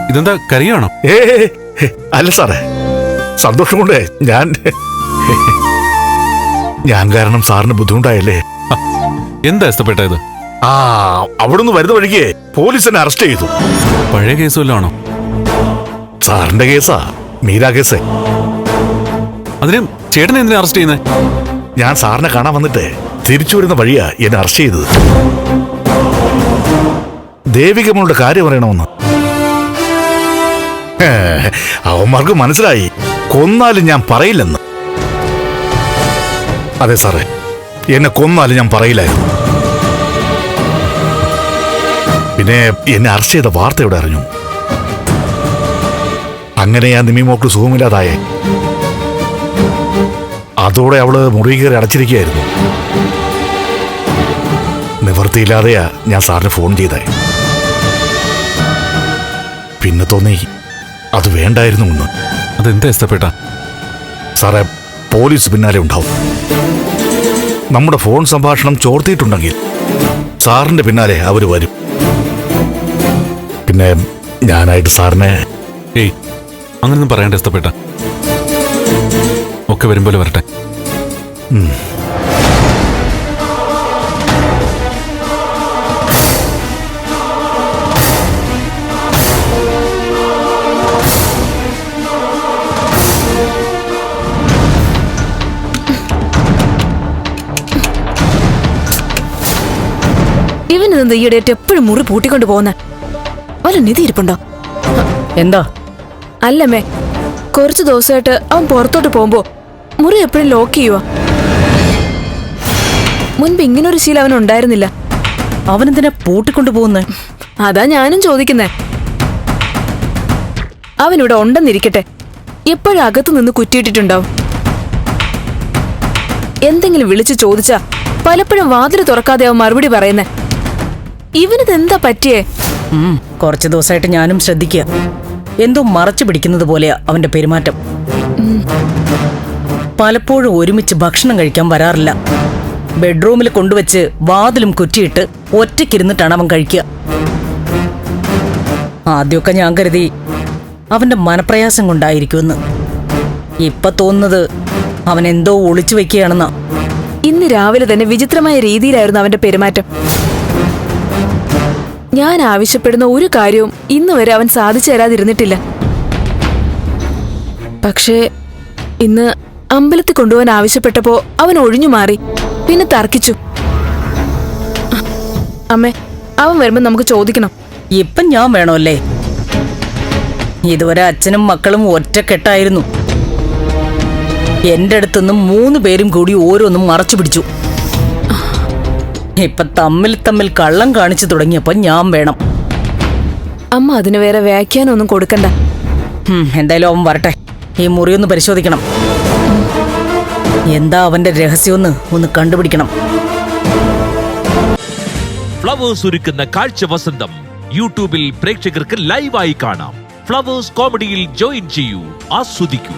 ഇതെന്താ കരയാണോ? അല്ല സാറേ, സന്തോഷം കൊണ്ട് ഞാൻ കാരണം സാറിന് ബുദ്ധിമുട്ടായല്ലേ. എന്താ ഇഷ്ടപ്പെട്ടത്? അവിടുന്ന് വരുന്ന വഴിക്ക് പോലീസ് എന്നെ അറസ്റ്റ് ചെയ്തു. പഴയ കേസ് വല്ലതാണോ? സാറിന്റെ കേസാ, മീരാ കേസ്. അതിന് ചേട്ടനെ എന്തിനാ അറസ്റ്റ് ചെയ്യുന്നത്? ഞാൻ സാറിനെ കാണാൻ വന്നിട്ട് തിരിച്ചു വരുന്ന വഴിയാ എന്നെ അറസ്റ്റ് ചെയ്തത്. ദേവികമ്മളുടെ കാര്യം പറയണമെന്ന്. അവന്മാർക്ക് മനസ്സിലായി കൊന്നാലും ഞാൻ പറയില്ലെന്ന്. അതെ സാറേ, എന്നെ കൊന്നാലും ഞാൻ പറയില്ലായിരുന്നു. പിന്നെ എന്നെ അറസ്റ്റ് ചെയ്ത വാർത്ത ഇവിടെ അറിഞ്ഞു. അങ്ങനെ ഞാൻ നിമിമോക്ക് സുഖമില്ലാതായേ. അതോടെ അവള് മുറി കയറി അടച്ചിരിക്കുകയായിരുന്നു. നിവൃത്തിയില്ലാതെയാ ഞാൻ സാറിന് ഫോൺ ചെയ്തേ. പിന്നെ തോന്നി അത് വേണ്ടായിരുന്നു എന്ന്. അതെന്താ ഇഷ്ടപ്പെട്ട? സാറേ, പോലീസ് പിന്നാലെ ഉണ്ടാവും. നമ്മുടെ ഫോൺ സംഭാഷണം ചോർത്തിയിട്ടുണ്ടെങ്കിൽ സാറിന്റെ പിന്നാലെ അവര് വരും. പിന്നെ ഞാനായിട്ട് സാറിനെ അങ്ങനൊന്നും പറയേണ്ട ഇഷ്ടപ്പെട്ട. ഒക്കെ വരും പോലെ വരട്ടെ. ഇവനെന്താ ഈയിടെ എപ്പോഴും മുറി പൂട്ടിക്കൊണ്ട് പോകുന്ന? വല്ല നിധി ഇരിപ്പുണ്ടോ? എന്താ? അല്ലമ്മേ, കുറച്ചു ദിവസമായിട്ട് അവൻ പുറത്തോട്ട് പോകുമ്പോ മുറി എപ്പോഴും ലോക്ക് ചെയ്യുക. മുൻപ് ഇങ്ങനൊരു ശീലം അവനുണ്ടായിരുന്നില്ല. അവനെന്തിനാ പൂട്ടിക്കൊണ്ടു പോകുന്നേ? അതാ ഞാനും ചോദിക്കുന്നേ. അവനിവിടെ ഉണ്ടെന്നിരിക്കട്ടെ, എപ്പോഴും അകത്തു നിന്ന് കുറ്റിയിട്ടിട്ടുണ്ടാവും. എന്തെങ്കിലും വിളിച്ചു ചോദിച്ചാ പലപ്പോഴും വാതിൽ തുറക്കാതെ അവൻ മറുപടി പറയുന്നേ. ഇവനിതെന്താ പറ്റിയേ? കുറച്ചു ദിവസമായിട്ട് ഞാനും ശ്രദ്ധിക്കുക. എന്തോ മറച്ചു പിടിക്കുന്നത് പോലെയാ അവന്റെ പെരുമാറ്റം. പലപ്പോഴും ഒരുമിച്ച് ഭക്ഷണം കഴിക്കാൻ വരാറില്ല. ബെഡ്റൂമിൽ കൊണ്ടുവച്ച് വാതിലും കുറ്റിയിട്ട് ഒറ്റയ്ക്കിരുന്നിട്ടാണ് അവൻ കഴിക്കുക. ആദ്യമൊക്കെ ഞാൻ കരുതി അവന്റെ മനപ്രയാസം കൊണ്ടായിരിക്കുമെന്ന്. ഇപ്പൊ തോന്നുന്നത് അവൻ എന്തോ ഒളിച്ചു വെക്കുകയാണെന്നാ. ഇന്ന് രാവിലെ തന്നെ വിചിത്രമായ രീതിയിലായിരുന്നു അവന്റെ പെരുമാറ്റം. ഞാൻ ആവശ്യപ്പെടുന്ന ഒരു കാര്യവും ഇന്ന് വരെ അവൻ സാധിച്ചു തരാതിരുന്നിട്ടില്ല. പക്ഷേ ഇന്ന് അമ്പലത്തിൽ കൊണ്ടുപോകാൻ ആവശ്യപ്പെട്ടപ്പോ അവൻ ഒഴിഞ്ഞു മാറി, പിന്നെ തർക്കിച്ചു. അമ്മേ, അവൻ വരുമ്പോ നമുക്ക് ചോദിക്കണം. ഇപ്പം ഞാൻ വേണമല്ലേ? ഇതുവരെ അച്ഛനും മക്കളും ഒറ്റക്കെട്ടായിരുന്നു. എന്റെ അടുത്തുനിന്നും 3 പേരും കൂടി ഓരോന്നും മറച്ചു പിടിച്ചു. ഇപ്പൊ തമ്മിൽ കള്ളം കാണിച്ചു തുടങ്ങിയപ്പോ ഞാൻ വേണം. അമ്മ അതിന് വേറെ വ്യാഖ്യാനമൊന്നും കൊടുക്കണ്ട. എന്തായാലും അവൻ വരട്ടെ. ഈ മുറിയൊന്ന് പരിശോധിക്കണം. എന്താ അവന്റെ രഹസ്യമെന്ന് ഒന്ന് കണ്ടുപിടിക്കണം. ഫ്ലവേഴ്സ് ഒരുക്കുന്ന കാഴ്ച വസന്തം യൂട്യൂബിൽ പ്രേക്ഷകർക്ക് ലൈവായി കാണാം. ഫ്ലവേഴ്സ് കോമഡിയിൽ ജോയിൻ ചെയ്യൂ, ആസ്വദിക്കൂ.